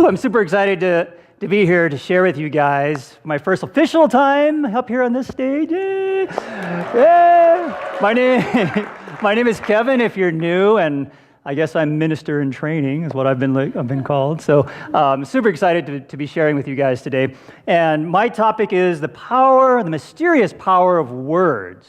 I'm super excited to be here to share with you guys my first official time up here on this stage. Yay! Yay! My name is Kevin. If you're new, and I guess I'm minister in training is what I've been called. So I'm super excited to be sharing with you guys today. And my topic is the mysterious power of words.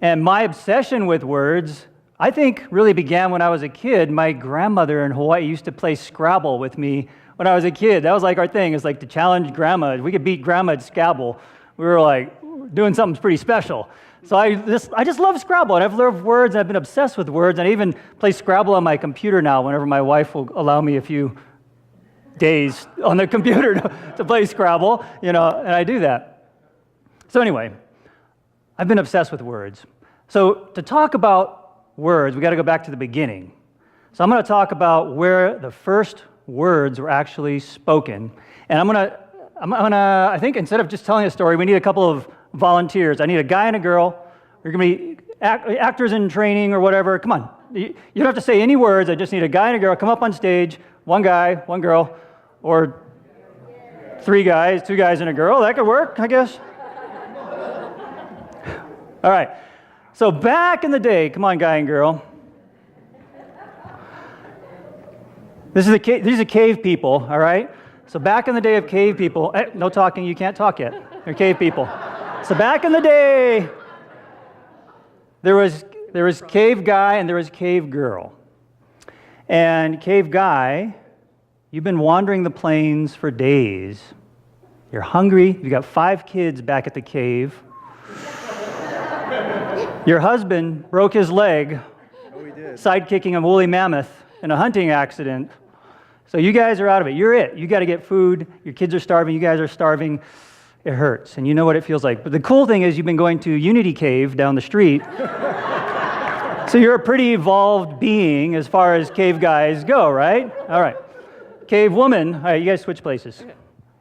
And my obsession with words, I think, really began when I was a kid. My grandmother in Hawaii used to play Scrabble with me when I was a kid. That was like our thing. It's like to challenge grandma. If we could beat grandma at Scrabble, we were like doing something pretty special. So I just love Scrabble, and I've loved words, and I've been obsessed with words, and I even play Scrabble on my computer now whenever my wife will allow me a few days on the computer to play Scrabble, and I do that. So anyway, I've been obsessed with words. So to talk about words, we got to go back to the beginning. So I'm going to talk about where the first words were actually spoken, and I think instead of just telling a story, we need a couple of volunteers. I need a guy and a girl. You're going to be actors in training or whatever. Come on. You don't have to say any words. I just need a guy and a girl. Come up on stage. One guy, one girl, or three guys, two guys and a girl. That could work, I guess. All right. So back in the day, come on, guy and girl. These are cave people, all right? So back in the day of cave people, no talking, you can't talk yet. They're cave people. So back in the day, there was cave guy and there was cave girl. And cave guy, you've been wandering the plains for days. You're hungry. You got 5 kids back at the cave. Your husband broke his leg, sidekicking a woolly mammoth in a hunting accident. So you guys are out of it. You're it. You got to get food. Your kids are starving. You guys are starving. It hurts, and you know what it feels like. But the cool thing is you've been going to Unity Cave down the street. So you're a pretty evolved being as far as cave guys go, right? All right. Cave woman. All right, you guys switch places. Okay.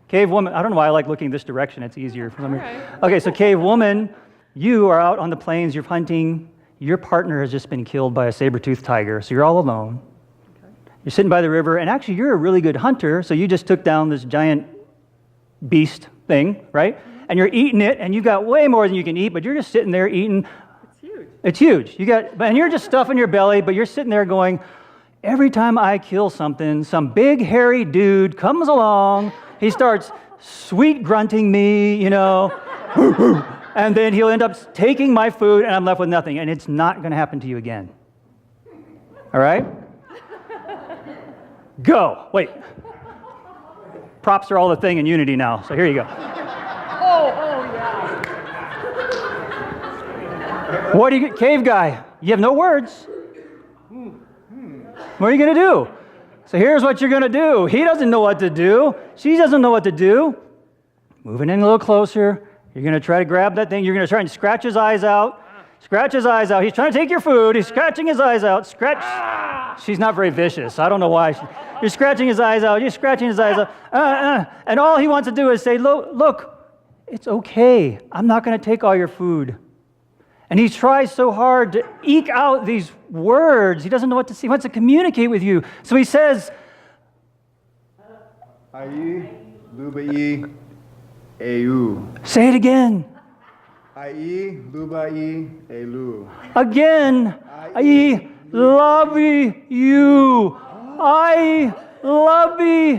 Cave woman. I don't know why I like looking this direction. It's easier for me. Right. Okay, so cave woman, you are out on the plains. You're hunting. Your partner has just been killed by a saber-toothed tiger, so you're all alone. Okay. You're sitting by the river, and actually you're a really good hunter, so you just took down this giant beast thing, right? And you're eating it, and you got way more than you can eat, but you're just sitting there eating. It's huge. It's huge. And you're just stuffing your belly, but you're sitting there going, every time I kill something, some big hairy dude comes along, he starts sweet grunting me, and then he'll end up taking my food, and I'm left with nothing, and it's not going to happen to you again. All right? Go. Wait. Props are all the thing in Unity now, so here you go. Oh, yeah. What do you get, cave guy? You have no words. What are you going to do? So here's what you're going to do. He doesn't know what to do. She doesn't know what to do. Moving in a little closer. You're going to try to grab that thing. You're going to try and scratch his eyes out. Scratch his eyes out. He's trying to take your food. He's scratching his eyes out. Scratch. She's not very vicious. I don't know why. You're scratching his eyes out. You're scratching his eyes out. And all he wants to do is say, look, it's okay. I'm not going to take all your food. And he tries so hard to eke out these words. He doesn't know what to say. He wants to communicate with you. So he says, Ahyee, Loobahee, Ehwyoo. Say it again. Ahyee, Loobahee, Ehwyoo. Again. I love you. I love you.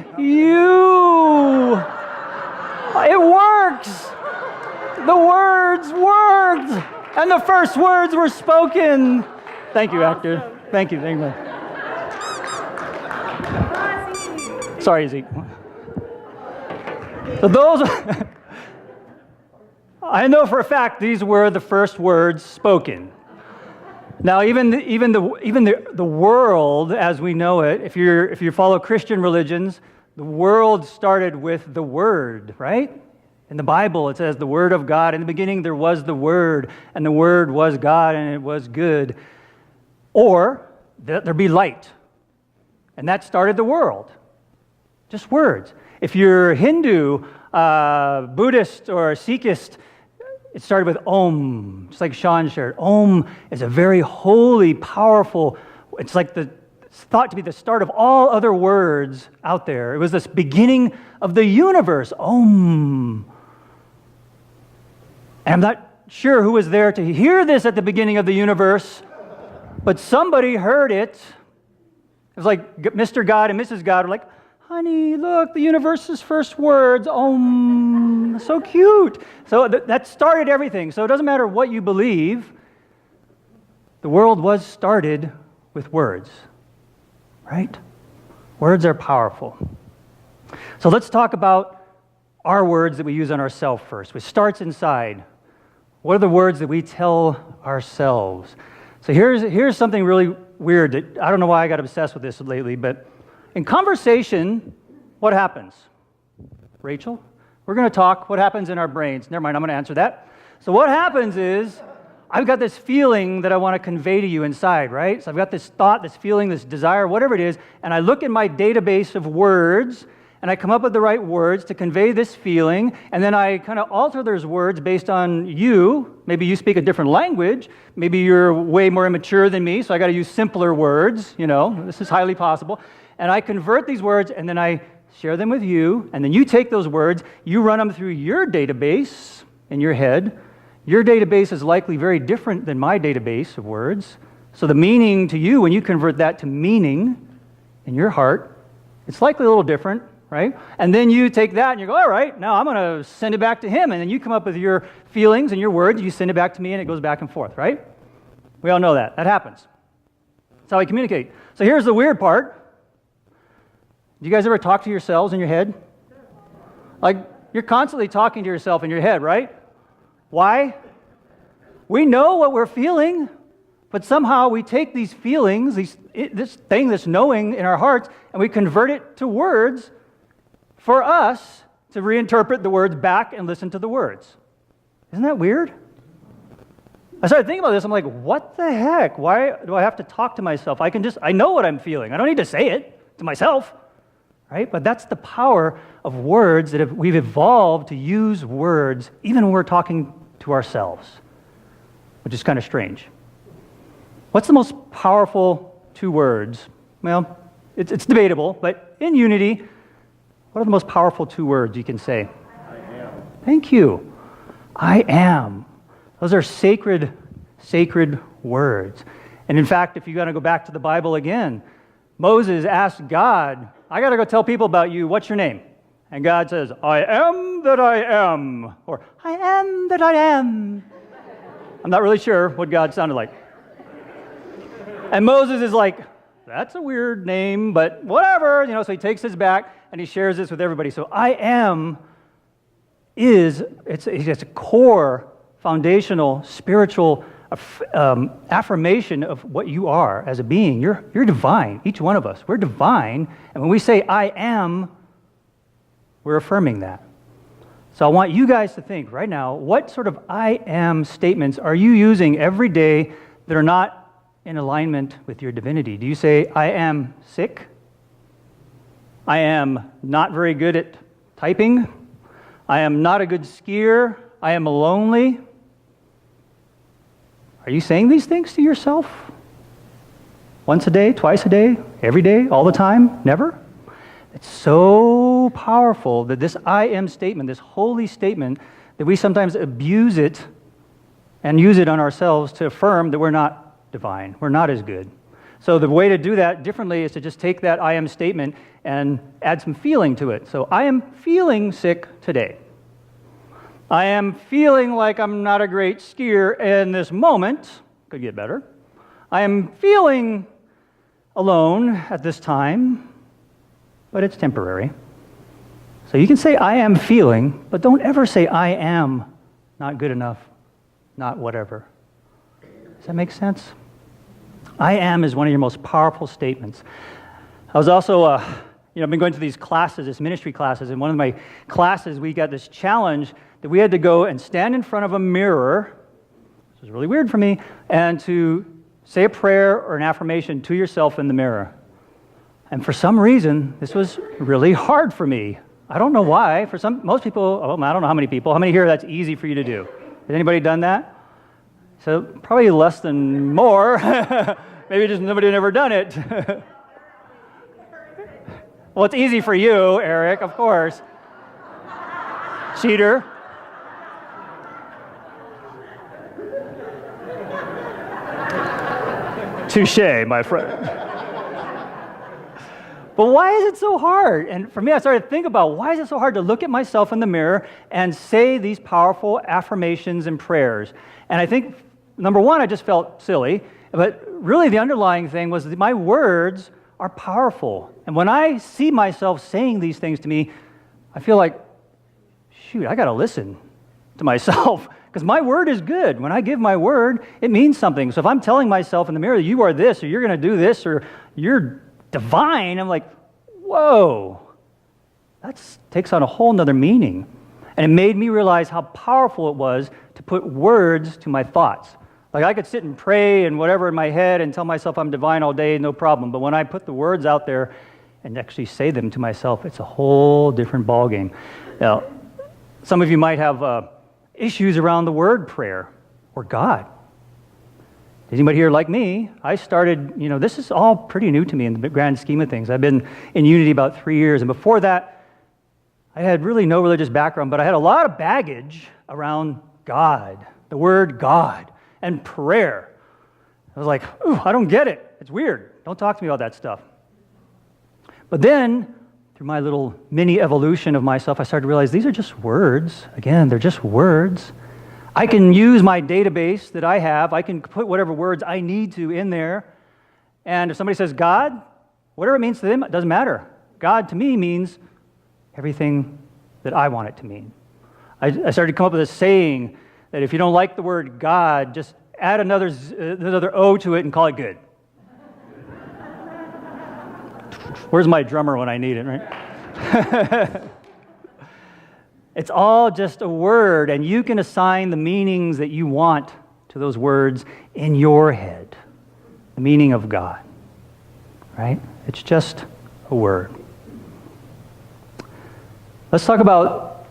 It works. The words worked. And the first words were spoken. Thank you, actor. Thank you. Sorry, Zeke. So those, I know for a fact these were the first words spoken. Now, even the world as we know it, if you follow Christian religions, the world started with the Word, right? In the Bible, it says the Word of God. In the beginning, there was the Word, and the Word was God, and it was good. Or that there be light, and that started the world. Just words. If you're Hindu, Buddhist, or Sikhist, it started with Om, just like Sean shared. Om is a very holy, powerful, it's like the thought to be the start of all other words out there. It was this beginning of the universe. Om. And I'm not sure who was there to hear this at the beginning of the universe, but somebody heard it. It was like Mr. God and Mrs. God were like, honey, look, the universe's first words, Om. So cute. So that started everything. So it doesn't matter what you believe. The world was started with words, right? Words are powerful. So let's talk about our words that we use on ourselves first, which starts inside. What are the words that we tell ourselves? So here's something really weird that I don't know why I got obsessed with this lately, but in conversation, what happens? Rachel, we're going to talk. What happens in our brains? Never mind, I'm going to answer that. So what happens is I've got this feeling that I want to convey to you inside, right? So I've got this thought, this feeling, this desire, whatever it is, and I look in my database of words, and I come up with the right words to convey this feeling, and then I kind of alter those words based on you. Maybe you speak a different language. Maybe you're way more immature than me, so I got to use simpler words. This is highly possible. And I convert these words, and then I share them with you, and then you take those words, you run them through your database in your head. Your database is likely very different than my database of words. So the meaning to you, when you convert that to meaning in your heart, it's likely a little different, right? And then you take that and you go, all right, now I'm going to send it back to him. And then you come up with your feelings and your words, you send it back to me, and it goes back and forth, right? We all know that. That happens. That's how we communicate. So here's the weird part. Do you guys ever talk to yourselves in your head? Like, you're constantly talking to yourself in your head, right? Why? We know what we're feeling, but somehow we take these feelings, this knowing in our hearts, and we convert it to words for us to reinterpret the words back and listen to the words. Isn't that weird? I started thinking about this. I'm like, what the heck? Why do I have to talk to myself? I know what I'm feeling. I don't need to say it to myself. Right? But that's the power of words that we've evolved to use words even when we're talking to ourselves, which is kind of strange. What's the most powerful two words? Well, it's debatable, but in unity, what are the most powerful two words you can say? I am. Thank you. I am. Those are sacred words. And in fact, if you got to go back to the Bible again, Moses asked God, I got to go tell people about you. What's your name? And God says, I am that I am. Or, I am that I am. I'm not really sure what God sounded like. And Moses is like, that's a weird name, but whatever. So he takes his back and he shares this with everybody. So I am it's a core, foundational, spiritual affirmation of what you are as a being. You're divine, each one of us. We're divine, and when we say I am, we're affirming that. So I want you guys to think right now, what sort of I am statements are you using every day that are not in alignment with your divinity? Do you say, I am sick? I am not very good at typing? I am not a good skier? I am lonely? Are you saying these things to yourself? Once a day, twice a day, every day, all the time, never? It's so powerful that this I am statement, this holy statement, that we sometimes abuse it and use it on ourselves to affirm that we're not divine, we're not as good. So the way to do that differently is to just take that I am statement and add some feeling to it. So I am feeling sick today. I am feeling like I'm not a great skier in this moment. Could get better. I am feeling alone at this time, but it's temporary. So you can say I am feeling, but don't ever say I am not good enough, not whatever. Does that make sense? I am is one of your most powerful statements. I was also, I've been going to these classes, these ministry classes. In one of my classes, we got this challenge that we had to go and stand in front of a mirror, which was really weird for me, and to say a prayer or an affirmation to yourself in the mirror. And for some reason, this was really hard for me. I don't know why. Most people, I don't know how many people. How many here that's easy for you to do? Has anybody done that? So probably less than more. Maybe just nobody had ever done it. Well, it's easy for you, Eric, of course. Cheater. Touché, my friend. But why is it so hard? And for me, I started to think about why is it so hard to look at myself in the mirror and say these powerful affirmations and prayers? And I think, number one, I just felt silly. But really, the underlying thing was that my words are powerful. And when I see myself saying these things to me, I feel like, shoot, I got to listen to myself. Because my word is good. When I give my word, it means something. So if I'm telling myself in the mirror, you are this, or you're going to do this, or you're divine, I'm like, whoa, that takes on a whole nother meaning. And it made me realize how powerful it was to put words to my thoughts. Like I could sit and pray and whatever in my head and tell myself I'm divine all day, no problem. But when I put the words out there and actually say them to myself, it's a whole different ballgame. Now, some of you might have issues around the word prayer or God. Anybody here like me? I started, this is all pretty new to me in the grand scheme of things. I've been in Unity about 3 years, and before that, I had really no religious background, but I had a lot of baggage around God, the word God, and prayer. I was like, ooh, I don't get it. It's weird. Don't talk to me about that stuff. But then, through my little mini evolution of myself, I started to realize these are just words. Again, they're just words. I can use my database that I have. I can put whatever words I need to in there. And if somebody says God, whatever it means to them, it doesn't matter. God to me means everything that I want it to mean. I started to come up with a saying that if you don't like the word God, just add another O to it and call it good. Where's my drummer when I need it, right? It's all just a word, and you can assign the meanings that you want to those words in your head. The meaning of God, right? It's just a word. Let's talk about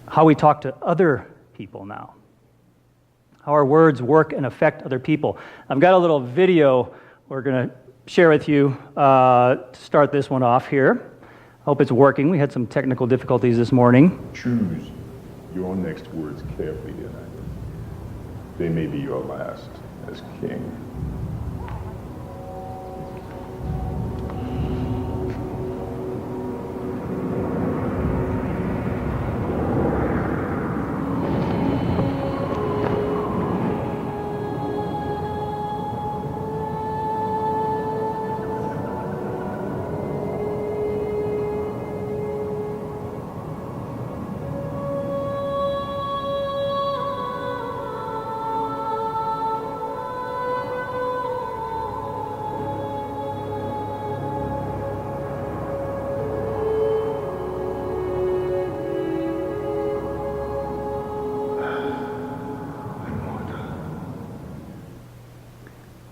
how we talk to other people now. How our words work and affect other people. I've got a little video we're going to share with you to start this one off here. Hope it's working. We had some technical difficulties this morning. Choose your next words carefully tonight. They may be your last as king.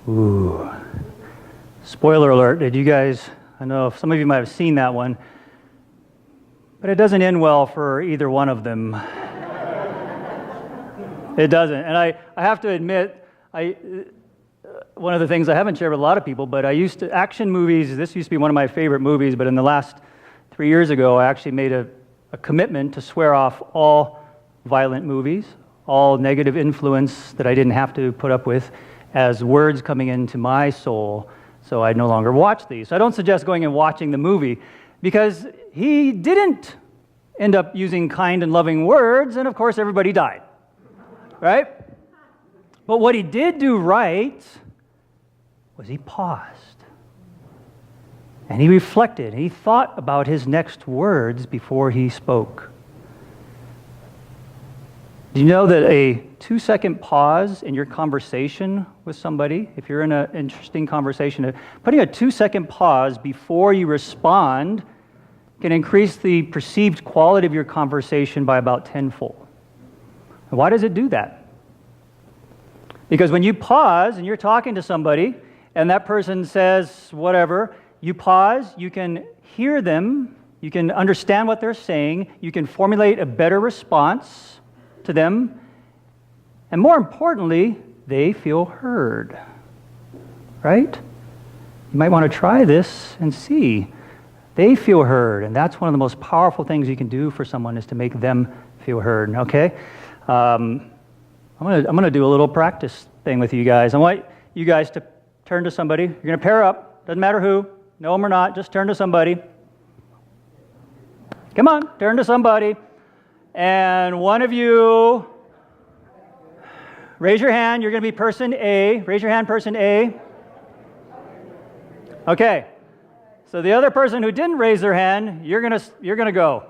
Ooh. Spoiler alert, I know some of you might have seen that one, but it doesn't end well for either one of them. It doesn't. And I have to admit, one of the things I haven't shared with a lot of people, but action movies, this used to be one of my favorite movies, but in the last 3 years ago, I actually made a commitment to swear off all violent movies, all negative influence that I didn't have to put up with, as words coming into my soul, so I no longer watch these. So I don't suggest going and watching the movie, because he didn't end up using kind and loving words, and of course everybody died, right? But what he did do right was he paused, and he reflected, and he thought about his next words before he spoke. Do you know that a 2-second pause in your conversation with somebody, if you're in an interesting conversation, putting a 2-second pause before you respond can increase the perceived quality of your conversation by about tenfold. And why does it do that? Because when you pause and you're talking to somebody and that person says whatever, you pause, you can hear them, you can understand what they're saying, you can formulate a better response to them, and more importantly, they feel heard, right? You might want to try this and see. They feel heard, and that's one of the most powerful things you can do for someone is to make them feel heard, okay? I'm gonna do a little practice thing with you guys. I want you guys to turn to somebody. You're gonna pair up, doesn't matter who, know them or not, just turn to somebody. Come on, turn to somebody. And one of you, raise your hand, you're gonna be person A. Raise your hand, person A. Okay. So the other person who didn't raise their hand, you're gonna go.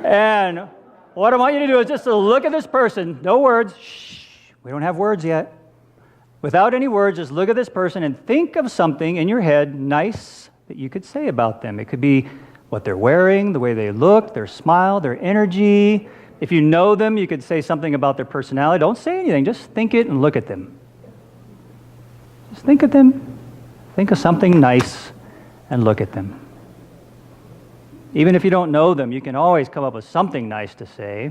And what I want you to do is just to look at this person, no words. Shh, we don't have words yet. Without any words, just look at this person and think of something in your head nice that you could say about them. It could be what they're wearing, the way they look, their smile, their energy. If you know them, you could say something about their personality. Don't say anything, just think it and look at them. Just think of them, think of something nice, and look at them. Even if you don't know them, you can always come up with something nice to say.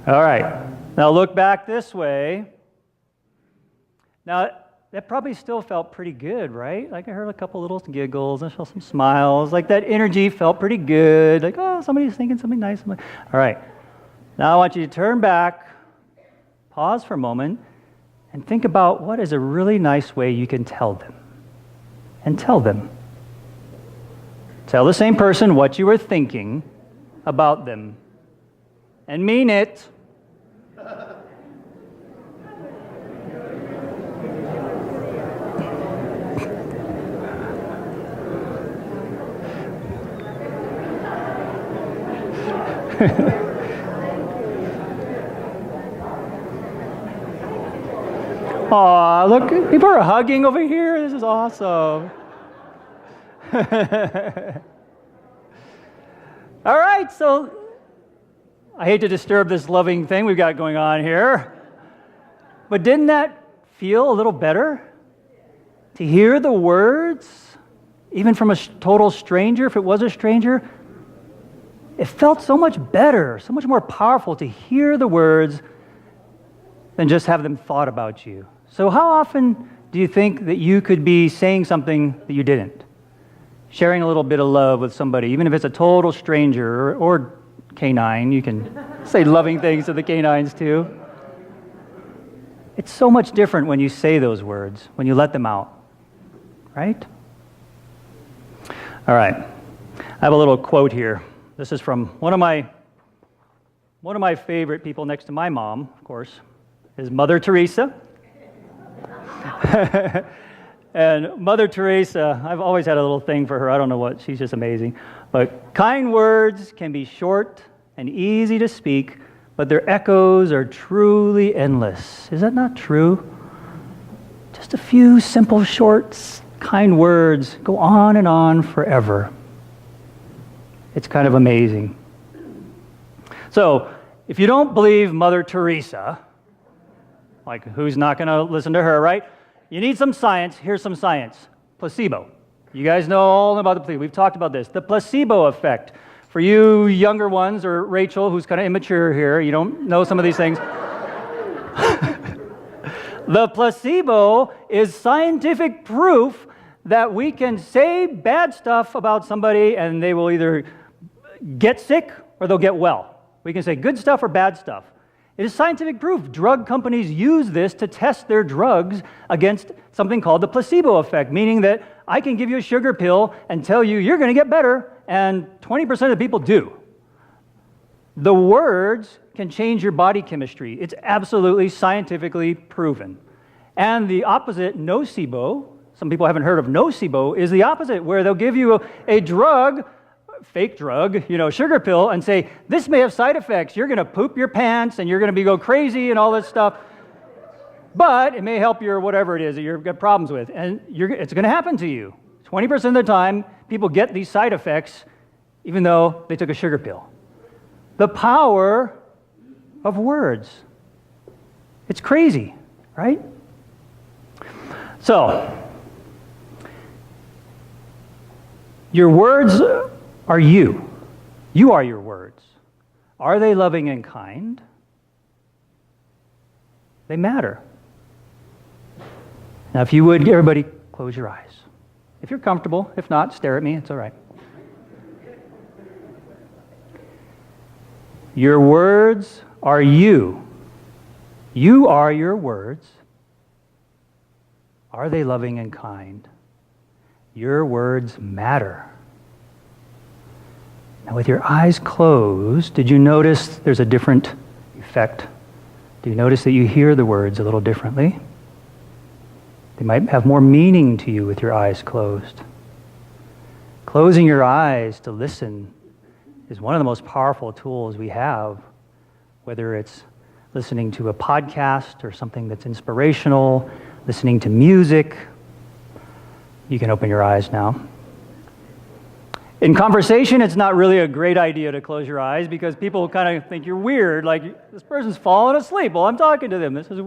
All right, now look back this way. Now, that probably still felt pretty good, right? Like I heard a couple little giggles and some smiles. Like that energy felt pretty good. Like, oh, somebody's thinking something nice. All right, now I want you to turn back, pause for a moment, and think about what is a really nice way you can tell them. And tell them. Tell the same person what you were thinking about them. And mean it. Aw, look, people are hugging over here. This is awesome. All right, so I hate to disturb this loving thing we've got going on here, but didn't that feel a little better? To hear the words, even from a total stranger, if it was a stranger, it felt so much better, so much more powerful to hear the words than just have them thought about you. So how often do you think that you could be saying something that you didn't? Sharing a little bit of love with somebody, even if it's a total stranger or canine. You can say loving things to the canines too. It's so much different when you say those words, when you let them out, right? All right, I have a little quote here. This is from one of my favorite people next to my mom, of course, is Mother Teresa. And Mother Teresa, I've always had a little thing for her. I don't know what, she's just amazing. But kind words can be short and easy to speak, but their echoes are truly endless. Is that not true? Just a few simple, short, kind words go on and on forever. It's kind of amazing. So, if you don't believe Mother Teresa, like who's not going to listen to her, right? You need some science. Here's some science. Placebo. You guys know all about the placebo. We've talked about this. The placebo effect. For you younger ones, or Rachel, who's kind of immature here, you don't know some of these things. The placebo is scientific proof that we can say bad stuff about somebody and they will either get sick or they'll get well. We can say good stuff or bad stuff. It is scientific proof. Drug companies use this to test their drugs against something called the placebo effect, meaning that I can give you a sugar pill and tell you you're going to get better, and 20% of people do. The words can change your body chemistry. It's absolutely scientifically proven. And the opposite, nocebo, some people haven't heard of nocebo, is the opposite, where they'll give you a drug, fake drug, sugar pill, and say, this may have side effects. You're going to poop your pants, and you're going to go crazy and all this stuff. But it may help your whatever it is that you've got problems with. And it's going to happen to you. 20% of the time, people get these side effects, even though they took a sugar pill. The power of words. It's crazy, right? So, your words are you. You are your words. Are they loving and kind? They matter. Now, if you would, everybody close your eyes. If you're comfortable, if not, stare at me, it's all right. Your words are you. You are your words. Are they loving and kind? Your words matter. Now, with your eyes closed, did you notice there's a different effect? Do you notice that you hear the words a little differently? They might have more meaning to you with your eyes closed. Closing your eyes to listen is one of the most powerful tools we have, whether it's listening to a podcast or something that's inspirational, listening to music. You can open your eyes now. In conversation, it's not really a great idea to close your eyes because people kind of think you're weird, like this person's falling asleep while I'm talking to them. This is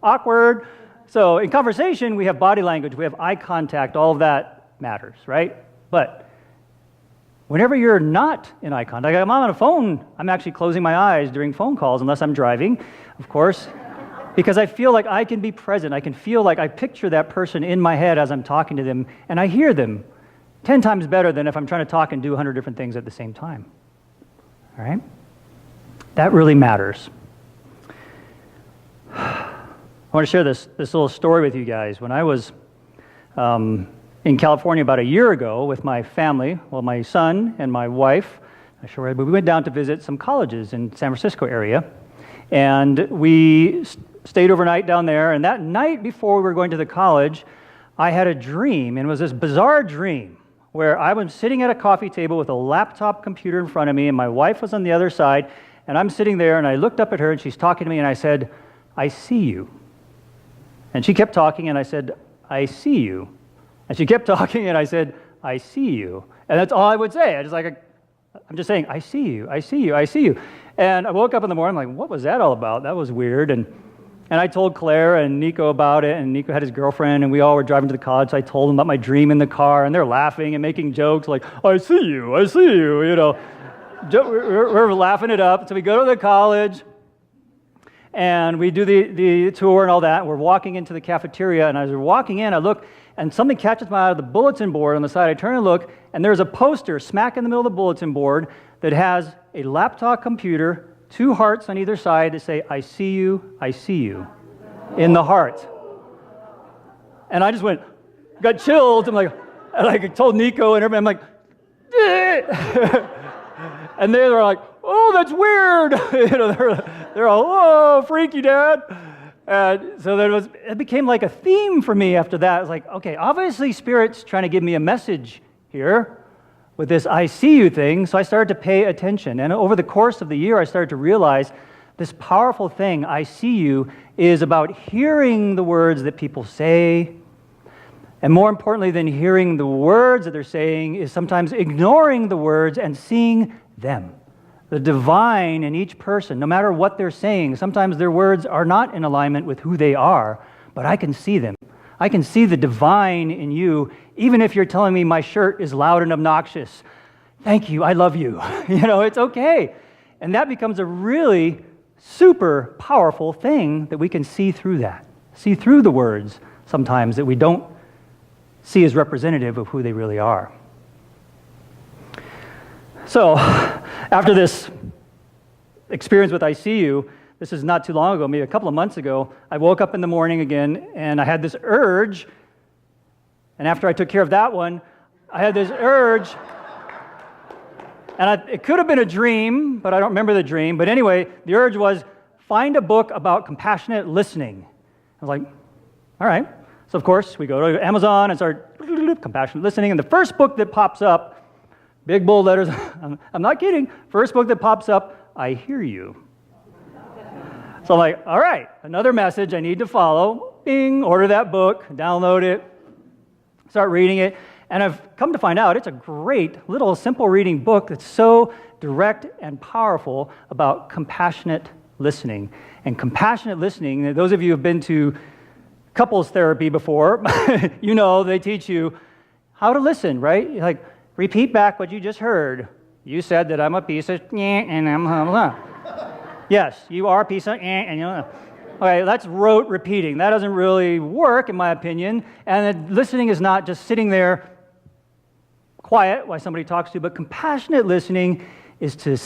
awkward. So in conversation, we have body language, we have eye contact, all of that matters, right? But whenever you're not in eye contact, I'm on a phone, I'm actually closing my eyes during phone calls, unless I'm driving, of course, because I feel like I can be present. I can feel like I picture that person in my head as I'm talking to them, and I hear them 10 times better than if I'm trying to talk and do 100 different things at the same time. All right? That really matters. I want to share this little story with you guys. When I was in California about a year ago with my family, well, my son and my wife, we went down to visit some colleges in San Francisco area, and we stayed overnight down there, and that night before we were going to the college, I had a dream, and it was this bizarre dream where I was sitting at a coffee table with a laptop computer in front of me, and my wife was on the other side, and I'm sitting there, and I looked up at her, and she's talking to me, and I said, "I see you." And she kept talking, and I said, "I see you." And she kept talking, and I said, "I see you." And that's all I would say. I'm just saying, "I see you, I see you, I see you." And I woke up in the morning, I'm like, what was that all about? That was weird. And I told Claire and Nico about it, and Nico had his girlfriend, and we all were driving to the college, so I told them about my dream in the car, and they're laughing and making jokes like, I see you, you know. We're laughing it up. So we go to the college, and we do the tour and all that, and we're walking into the cafeteria, and as we're walking in, I look, and something catches my eye on the bulletin board on the side. I turn and look, and there's a poster smack in the middle of the bulletin board that has a laptop computer, 2 hearts on either side that say, I see you, in the heart. And I just got chilled. I'm like, and I told Nico and everybody, I'm like, and they were like, oh, that's weird. You know, they're all, oh, freaky, Dad. And so it became like a theme for me after that. It was like, okay, obviously Spirit's trying to give me a message here with this I see you thing, so I started to pay attention. And over the course of the year, I started to realize this powerful thing, I see you, is about hearing the words that people say, and more importantly than hearing the words that they're saying is sometimes ignoring the words and seeing them. The divine in each person, no matter what they're saying. Sometimes their words are not in alignment with who they are, but I can see them. I can see the divine in you, even if you're telling me my shirt is loud and obnoxious. Thank you, I love you. You know, it's okay. And that becomes a really super powerful thing that we can see through that. See through the words sometimes that we don't see as representative of who they really are. So, after this experience with I See You, this is not too long ago, maybe a couple of months ago, I woke up in the morning again, and I had this urge, and after I took care of that one, I had this urge, and it could have been a dream, but I don't remember the dream, but anyway, the urge was, find a book about compassionate listening. I was like, all right. So, of course, we go to Amazon and start compassionate listening, and the first book that pops up, big bold letters, I'm not kidding, first book that pops up, I Hear You. So I'm like, all right, another message I need to follow. Bing, order that book, download it, start reading it. And I've come to find out it's a great little simple reading book that's so direct and powerful about compassionate listening. And compassionate listening, those of you who have been to couples therapy before, you know they teach you how to listen, right? Like, repeat back what you just heard. You said that I'm a piece of and I'm blah, blah. Yes, you are a piece of and you know. Okay, that's rote repeating. That doesn't really work, in my opinion. And listening is not just sitting there quiet while somebody talks to you, but compassionate listening is to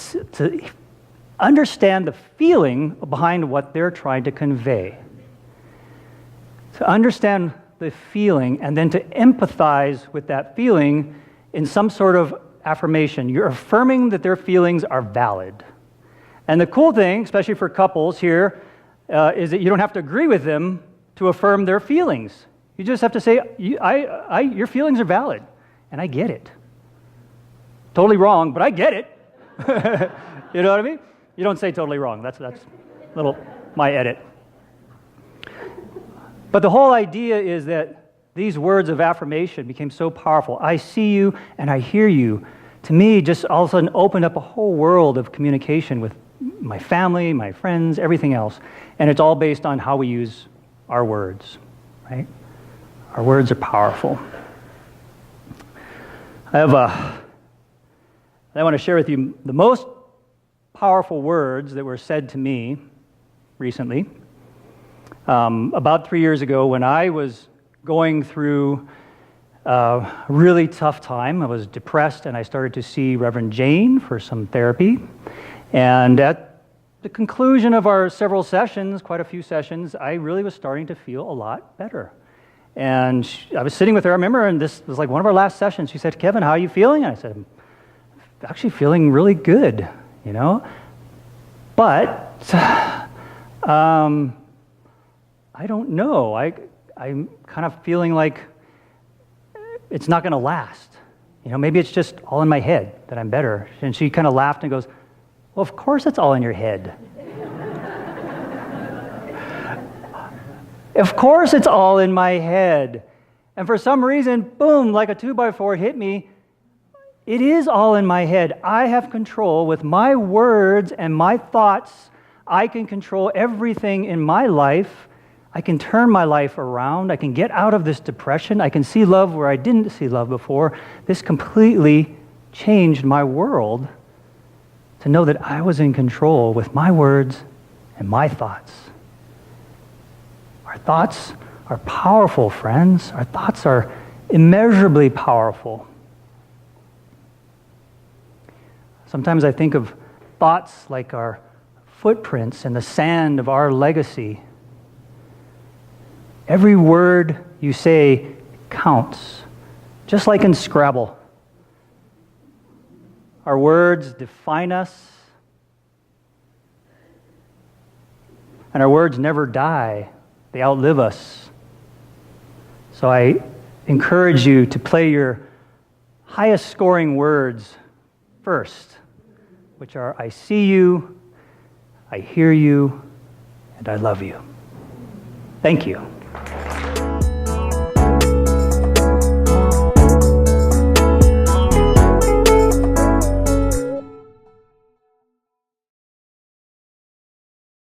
understand the feeling behind what they're trying to convey. To understand the feeling and then to empathize with that feeling in some sort of affirmation. You're affirming that their feelings are valid. And the cool thing, especially for couples here, is that you don't have to agree with them to affirm their feelings. You just have to say, your feelings are valid, and I get it. Totally wrong, but I get it. You know what I mean? You don't say totally wrong. That's little my edit. But the whole idea is that these words of affirmation became so powerful. I see you and I hear you. To me, just all of a sudden opened up a whole world of communication with my family, my friends, everything else. And it's all based on how we use our words, right? Our words are powerful. I want to share with you the most powerful words that were said to me recently. About 3 years ago, when I was going through a really tough time, I was depressed, and I started to see Reverend Jane for some therapy. And at the conclusion of our several sessions, quite a few sessions, I really was starting to feel a lot better. And I was sitting with her, I remember, and this was like one of our last sessions. She said, "Kevin, how are you feeling?" And I said, "I'm actually feeling really good, you know? But I don't know. I'm kind of feeling like it's not going to last. You know, maybe it's just all in my head that I'm better." And she kind of laughed and goes, "Well, of course it's all in your head." Of course it's all in my head. And for some reason, boom, like a 2x4 hit me. It is all in my head. I have control with my words and my thoughts. I can control everything in my life. I can turn my life around. I can get out of this depression. I can see love where I didn't see love before. This completely changed my world to know that I was in control with my words and my thoughts. Our thoughts are powerful, friends. Our thoughts are immeasurably powerful. Sometimes I think of thoughts like our footprints in the sand of our legacy. Every word you say counts, just like in Scrabble. Our words define us, and our words never die. They outlive us. So I encourage you to play your highest scoring words first, which are, I see you, I hear you, and I love you. Thank you.